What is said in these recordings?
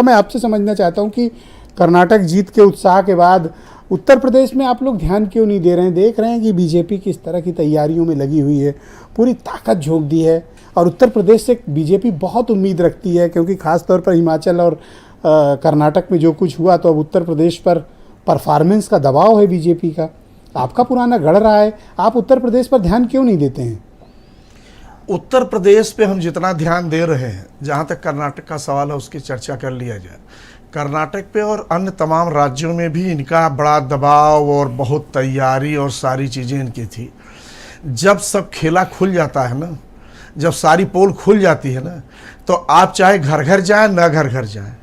मैं आपसे समझना चाहता हूं कि कर्नाटक जीत के उत्साह के बाद उत्तर प्रदेश में आप लोग ध्यान क्यों नहीं दे रहे हैं? देख रहे हैं कि बीजेपी किस तरह की तैयारियों में लगी हुई है, पूरी ताकत झोंक दी है और उत्तर प्रदेश से बीजेपी बहुत उम्मीद रखती है, क्योंकि खास तौर पर हिमाचल और कर्नाटक में जो कुछ हुआ तो अब उत्तर प्रदेश पर परफॉर्मेंस का दबाव है बीजेपी का। आपका पुराना गढ़ रहा है, आप उत्तर प्रदेश पर ध्यान क्यों नहीं देते हैं? उत्तर प्रदेश पे हम जितना ध्यान दे रहे हैं, जहाँ तक कर्नाटक का सवाल है उसकी चर्चा कर लिया जाए। कर्नाटक पे और अन्य तमाम राज्यों में भी इनका बड़ा दबाव और बहुत तैयारी और सारी चीज़ें इनकी थी। जब सब खेला खुल जाता है ना, जब सारी पोल खुल जाती है ना, तो आप चाहे घर घर जाएं न घर घर जाएं,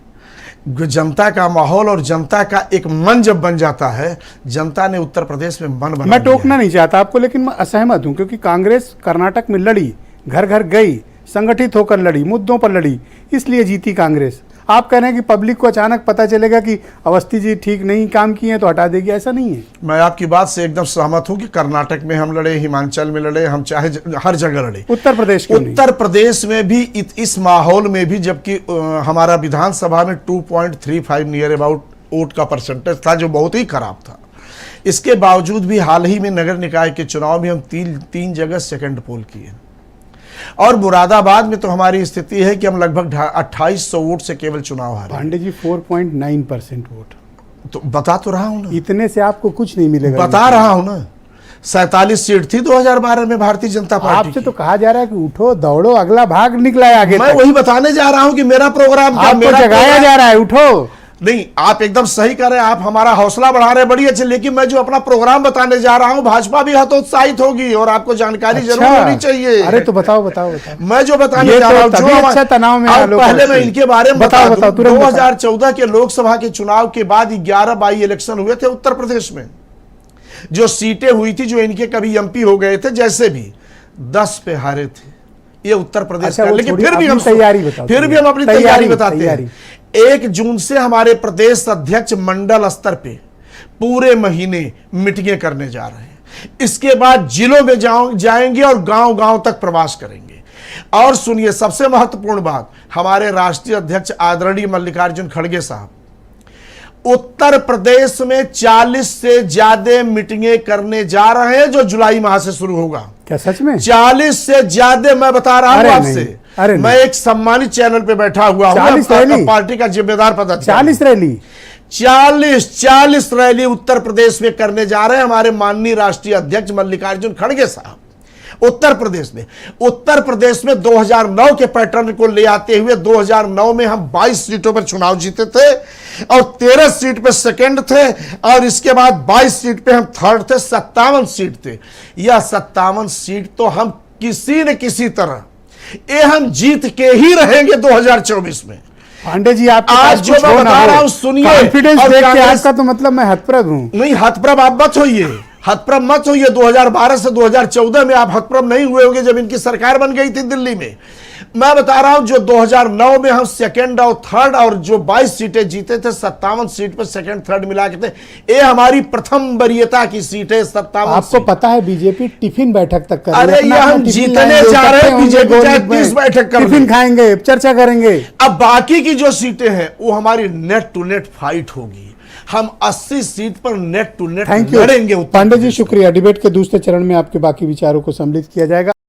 जनता का माहौल और जनता का एक मन जब बन जाता है, जनता ने उत्तर प्रदेश में मन बना। मैं टोकना नहीं चाहता आपको, लेकिन मैं असहमत हूं, क्योंकि कांग्रेस कर्नाटक में लड़ी, घर घर गई, संगठित होकर लड़ी, मुद्दों पर लड़ी, इसलिए जीती कांग्रेस। आप कह रहे हैं कि पब्लिक को अचानक पता चलेगा कि अवस्थी जी ठीक नहीं काम किए हैं तो हटा देगी, ऐसा नहीं है। मैं आपकी बात से एकदम सहमत हूं कि कर्नाटक में हम लड़े, हिमाचल में लड़े, हम चाहे हर जगह लड़े। उत्तर प्रदेश में भी इस माहौल में भी, जबकि हमारा विधानसभा में 2.35 नियर अबाउट वोट का परसेंटेज था, जो बहुत ही खराब था। इसके बावजूद भी हाल ही में नगर निकाय के चुनाव में हम तीन जगह सेकंड पोल किए, और मुरादाबाद में तो हमारी स्थिति है कि हम लगभग 2800 वोट से केवल चुनाव हारे। पांडे जी 4.9% वोट, तो बता तो रहा हूं ना, इतने से आपको कुछ नहीं मिलेगा। बता रहा हूं ना, 47 सीट थी 2012 में भारतीय जनता पार्टी। आपसे तो कहा जा रहा है कि उठो दौड़ो, अगला भाग निकला है आगे। मैं वही बताने जा रहा हूं कि मेरा प्रोग्राम क्या, मेरा जगाया जा रहा है, उठो। नहीं, आप एकदम सही कर रहे हैं, आप हमारा हौसला बढ़ा रहे हैं, बड़ी अच्छी। लेकिन मैं जो अपना प्रोग्राम बताने जा रहा हूं, भाजपा भी हतोत्साहित होगी और आपको जानकारी जरूर होनी चाहिए। अरे तो बताओ। मैं जो बताने जा रहा हूं, अच्छा तनाव में पहले मैं इनके बारे में बताओ। 2014 के लोकसभा के चुनाव के बाद 11 बाई इलेक्शन हुए थे उत्तर प्रदेश में। जो सीटें हुई थी, जो इनके कभी एमपी हो गए थे, जैसे भी 10 पे हारे थे ये उत्तर प्रदेश का। लेकिन फिर भी हम अपनी तैयारी बताते हैं। 1 जून से हमारे प्रदेश अध्यक्ष मंडल स्तर पे पूरे महीने मीटिंगें करने जा रहे हैं। इसके बाद जिलों में जाएंगे और गांव-गांव तक प्रवास करेंगे। और सुनिए, सबसे महत्वपूर्ण बात, हमारे राष्ट्रीय अध्यक्ष आदरणीय मल्लिकार्जुन खड़गे साहब उत्तर प्रदेश में 40 से ज्यादा मीटिंगें करने जा रहे हैं, जो जुलाई माह से शुरू होगा। क्या सच में? 40 से ज्यादा, मैं बता रहा हूं आपसे। मैं एक सम्मानित चैनल पे बैठा हुआ हूं, पार्टी का जिम्मेदार पदाधिकारी। 40 रैली उत्तर प्रदेश में करने जा रहे हैं हमारे माननीय राष्ट्रीय अध्यक्ष मल्लिकार्जुन खड़गे साहब। उत्तर प्रदेश में 2009 के पैटर्न को ले आते हुए 2009 में हम 22 सीटों पर चुनाव जीते थे और 13 सीट पे सेकंड थे, और इसके बाद 22 सीट पे हम थर्ड थे। 57 सीट थे। यह 57 सीट तो हम किसी न किसी तरह ये हम जीत के ही रहेंगे 2024 में। पांडे जी, आप आज जो मैं बता रहा हूं सुनिए, कॉन्फिडेंस देख के आपका तो मतलब मैं हतप्रभ हूं। नहीं, हतप्रभ आप मत होइए, 2012 से 2014 में आप हतप्रभ नहीं हुए होंगे, जब इनकी सरकार बन गई थी दिल्ली में। मैं बता रहा हूं, जो 2009 में हम सेकंड और थर्ड, और जो 22 सीटें जीते थे, 57 सीट पर सेकंड थर्ड मिला के थे। ये हमारी प्रथम वरीयता की सीट है 57। आपको पता है बीजेपी टिफिन बैठक तक कर रही है। अरे ये हम जीतने जा रहे हैं, बीजेपी 30 बैठक कर, टिफिन खाएंगे, चर्चा करेंगे। अब बाकी की जो सीटें हैं वो हमारी नेट टू नेट फाइट होगी। हम 80 सीट पर नेट टू नेट लड़ेंगे। पांडे जी शुक्रिया। डिबेट के दूसरे चरण में आपके बाकी विचारों को सम्मिलित किया जाएगा।